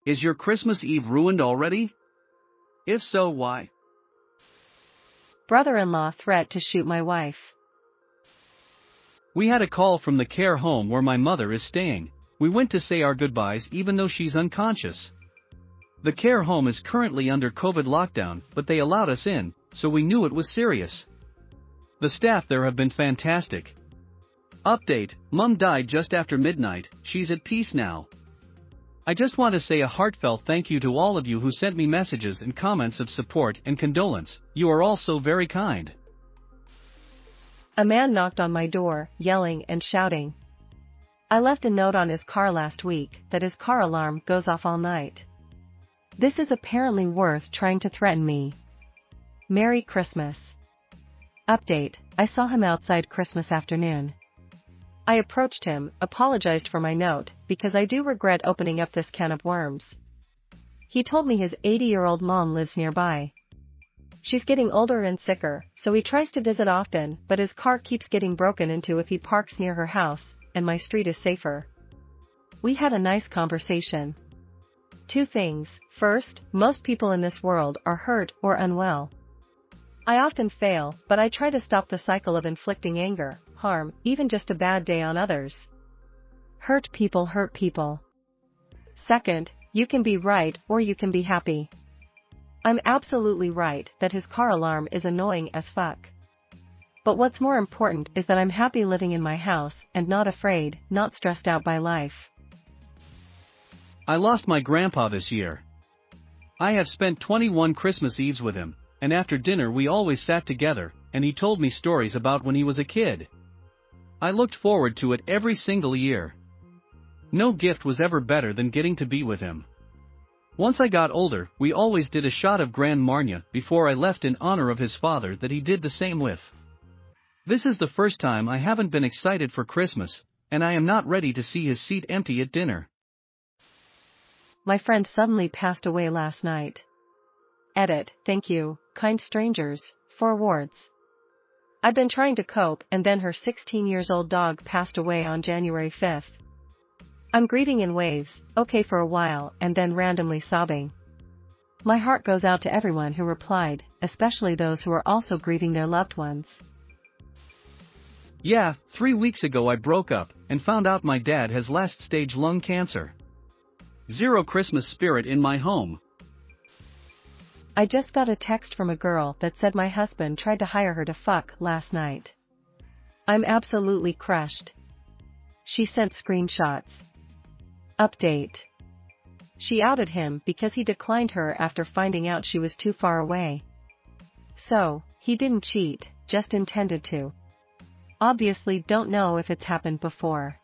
Is your Christmas Eve ruined already? If so, why? Brother-in-law threat to shoot my wife. We had a call from the care home where my mother is staying. We went to say our goodbyes even though she's unconscious. The care home is currently under COVID lockdown, but they allowed us in, so we knew it was serious. The staff there have been fantastic. Update: Mum died just after midnight, she's at peace now. I just want to say a heartfelt thank you to all of you who sent me messages and comments of support and condolence. You are all so very kind. A man knocked on my door, yelling and shouting. I left a note on his car last week that his car alarm goes off all night. This is apparently worth trying to threaten me. Merry Christmas. Update: I saw him outside Christmas afternoon. I approached him, apologized for my note, because I do regret opening up this can of worms. He told me his 80-year-old mom lives nearby. She's getting older and sicker, so he tries to visit often, but his car keeps getting broken into if he parks near her house, and my street is safer. We had a nice conversation. 2 things. First, most people in this world are hurt or unwell. I often fail, but I try to stop the cycle of inflicting anger, harm, even just a bad day on others. Hurt people hurt people. Second, you can be right or you can be happy. I'm absolutely right that his car alarm is annoying as fuck. But what's more important is that I'm happy living in my house and not afraid, not stressed out by life. I lost my grandpa this year. I have spent 21 Christmas Eves with him, and after dinner we always sat together, and he told me stories about when he was a kid. I looked forward to it every single year. No gift was ever better than getting to be with him. Once I got older, we always did a shot of Grand Marnier before I left in honor of his father that he did the same with. This is the first time I haven't been excited for Christmas, and I am not ready to see his seat empty at dinner. My friend suddenly passed away last night. Edit: thank you, kind strangers, for awards. I've been trying to cope, and then her 16-year-old dog passed away on January 5th. I'm grieving in waves, okay for a while, and then randomly sobbing. My heart goes out to everyone who replied, especially those who are also grieving their loved ones. Yeah, 3 weeks ago I broke up, and found out my dad has last-stage lung cancer. Zero Christmas spirit in my home. I just got a text from a girl that said my husband tried to hire her to fuck last night. I'm absolutely crushed. She sent screenshots. Update: she outed him because he declined her after finding out she was too far away. So, he didn't cheat, just intended to. Obviously don't know if it's happened before.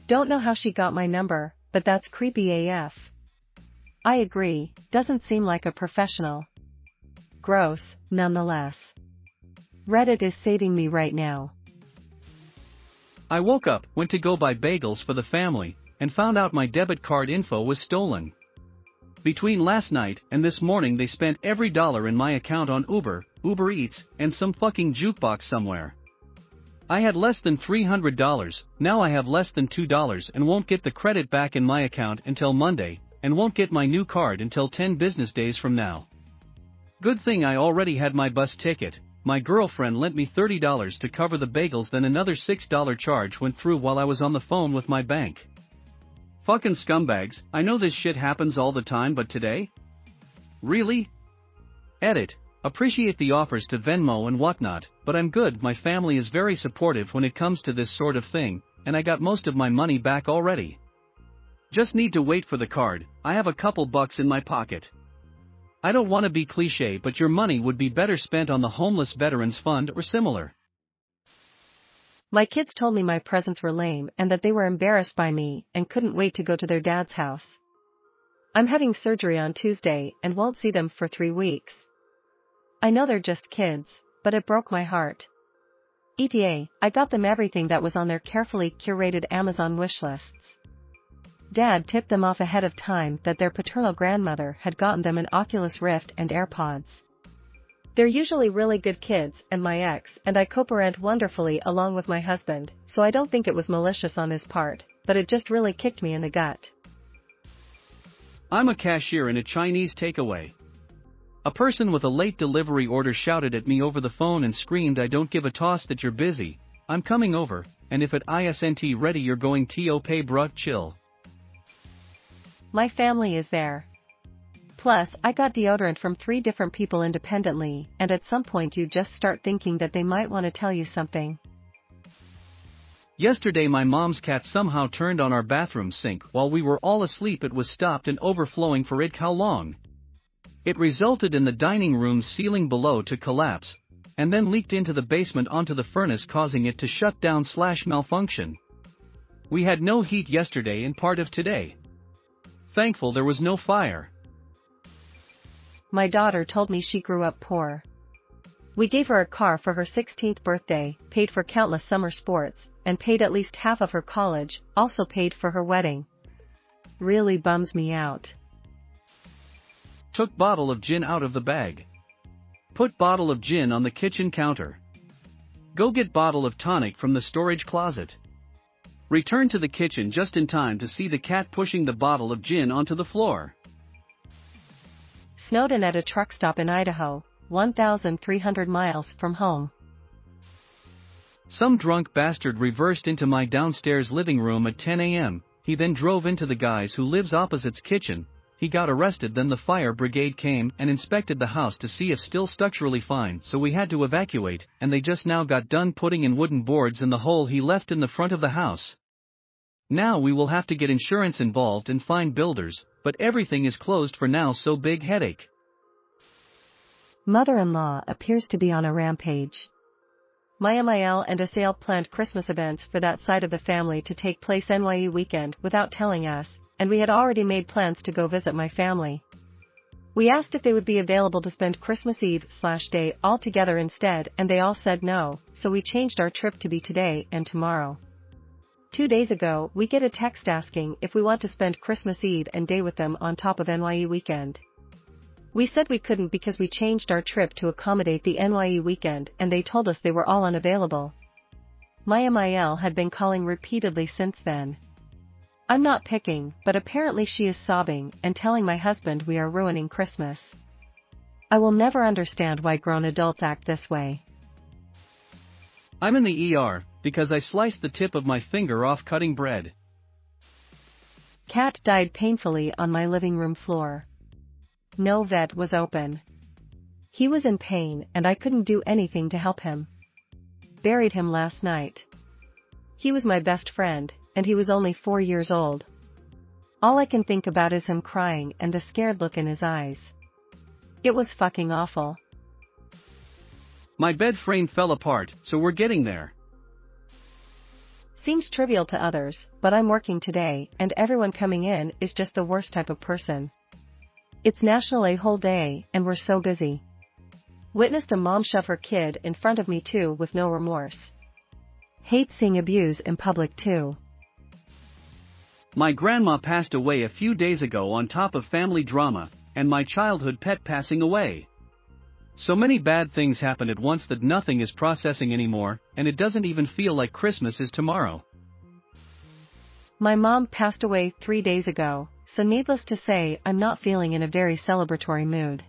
Don't know how she got my number, but that's creepy AF. I agree, doesn't seem like a professional. Gross, nonetheless. Reddit is saving me right now. I woke up, went to go buy bagels for the family, and found out my debit card info was stolen. Between last night and this morning they spent every dollar in my account on Uber, Uber Eats, and some fucking jukebox somewhere. I had less than $300, now I have less than $2 and won't get the credit back in my account until Monday, and won't get my new card until 10 business days from now. Good thing I already had my bus ticket. My girlfriend lent me $30 to cover the bagels, then another $6 charge went through while I was on the phone with my bank. Fucking scumbags, I know this shit happens all the time, but today? Really? Edit: appreciate the offers to Venmo and whatnot, but I'm good. My family is very supportive when it comes to this sort of thing, and I got most of my money back already. Just need to wait for the card. I have a couple bucks in my pocket. I don't want to be cliche, but your money would be better spent on the Homeless Veterans Fund or similar. My kids told me my presents were lame and that they were embarrassed by me and couldn't wait to go to their dad's house. I'm having surgery on Tuesday and won't see them for 3 weeks. I know they're just kids, but it broke my heart. ETA, I got them everything that was on their carefully curated Amazon wish lists. Dad tipped them off ahead of time that their paternal grandmother had gotten them an Oculus Rift and AirPods. They're usually really good kids, and my ex and I co-parent wonderfully along with my husband, so I don't think it was malicious on his part, but it just really kicked me in the gut. I'm a cashier in a Chinese takeaway. A person with a late delivery order shouted at me over the phone and screamed, "I don't give a toss that you're busy, I'm coming over, and if it isn't ready you're going to pay bruh, chill." My family is there. Plus, I got deodorant from 3 different people independently, and at some point you just start thinking that they might want to tell you something. Yesterday my mom's cat somehow turned on our bathroom sink while we were all asleep. It was stopped and overflowing for how long? It resulted in the dining room's ceiling below to collapse, and then leaked into the basement onto the furnace, causing it to shut down / malfunction. We had no heat yesterday and part of today. Thankful there was no fire. My daughter told me she grew up poor. We gave her a car for her 16th birthday, paid for countless summer sports, and paid at least half of her college, also paid for her wedding. Really bums me out. Took bottle of gin out of the bag. Put bottle of gin on the kitchen counter. Go get bottle of tonic from the storage closet. Return to the kitchen just in time to see the cat pushing the bottle of gin onto the floor. Snowed in at a truck stop in Idaho, 1,300 miles from home. Some drunk bastard reversed into my downstairs living room at 10 a.m. He then drove into the guy's who lives opposite's kitchen. He got arrested. Then the fire brigade came and inspected the house to see if still structurally fine, so we had to evacuate, and they just now got done putting in wooden boards in the hole he left in the front of the house. Now we will have to get insurance involved and find builders, but everything is closed for now, so big headache. Mother-in-law appears to be on a rampage. My MIL and Asale planned Christmas events for that side of the family to take place NYE weekend without telling us, and we had already made plans to go visit my family. We asked if they would be available to spend Christmas Eve/day all together instead, and they all said no, so we changed our trip to be today and tomorrow. 2 days ago, we get a text asking if we want to spend Christmas Eve and day with them on top of NYE weekend. We said we couldn't because we changed our trip to accommodate the NYE weekend, and they told us they were all unavailable. My MIL had been calling repeatedly since then. I'm not picking, but apparently she is sobbing and telling my husband we are ruining Christmas. I will never understand why grown adults act this way. I'm in the ER, because I sliced the tip of my finger off cutting bread. Cat died painfully on my living room floor. No vet was open. He was in pain and I couldn't do anything to help him. Buried him last night. He was my best friend, and he was only 4 years old. All I can think about is him crying and the scared look in his eyes. It was fucking awful. My bed frame fell apart, so we're getting there. Seems trivial to others, but I'm working today, and everyone coming in is just the worst type of person. It's National A-Hole Day, and we're so busy. Witnessed a mom shove her kid in front of me too with no remorse. Hate seeing abuse in public too. My grandma passed away a few days ago on top of family drama, and my childhood pet passing away. So many bad things happen at once that nothing is processing anymore, and it doesn't even feel like Christmas is tomorrow. My mom passed away 3 days ago, so needless to say I'm not feeling in a very celebratory mood.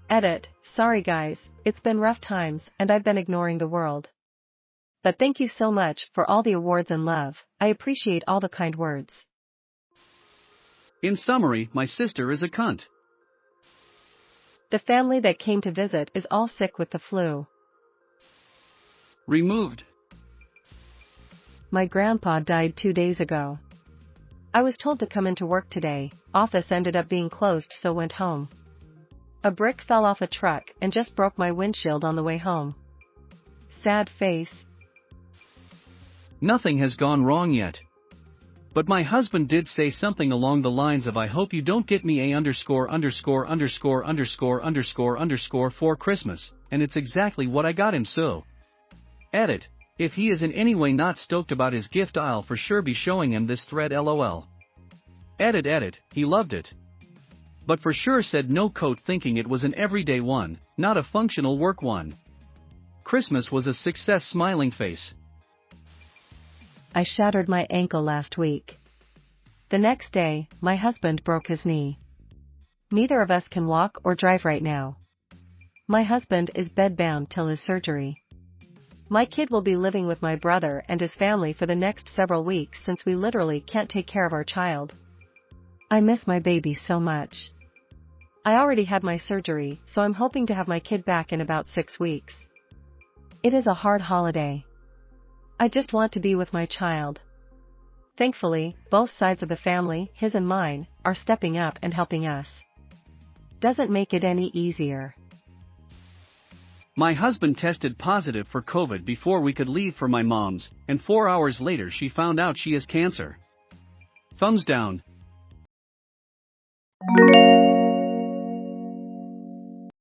Edit, sorry guys, it's been rough times and I've been ignoring the world. But thank you so much for all the awards and love, I appreciate all the kind words. In summary, my sister is a cunt. The family that came to visit is all sick with the flu. Removed. My grandpa died 2 days ago. I was told to come into work today, office ended up being closed so went home. A brick fell off a truck and just broke my windshield on the way home. Sad face. Nothing has gone wrong yet. But my husband did say something along the lines of, "I hope you don't get me _______ for Christmas," and it's exactly what I got him, so. Edit. If he is in any way not stoked about his gift, I'll for sure be showing him this thread, lol. Edit, he loved it. but for sure said no coat thinking it was an everyday one, not a functional work one. Christmas was a success smiling face. I shattered my ankle last week. The next day, my husband broke his knee. Neither of us can walk or drive right now. My husband is bedbound till his surgery. My kid will be living with my brother and his family for the next several weeks since we literally can't take care of our child. I miss my baby so much. I already had my surgery, so I'm hoping to have my kid back in about 6 weeks. It is a hard holiday. I just want to be with my child. Thankfully, both sides of the family, his and mine, are stepping up and helping us. Doesn't make it any easier. My husband tested positive for COVID before we could leave for my mom's, and 4 hours later she found out she has cancer. Thumbs down,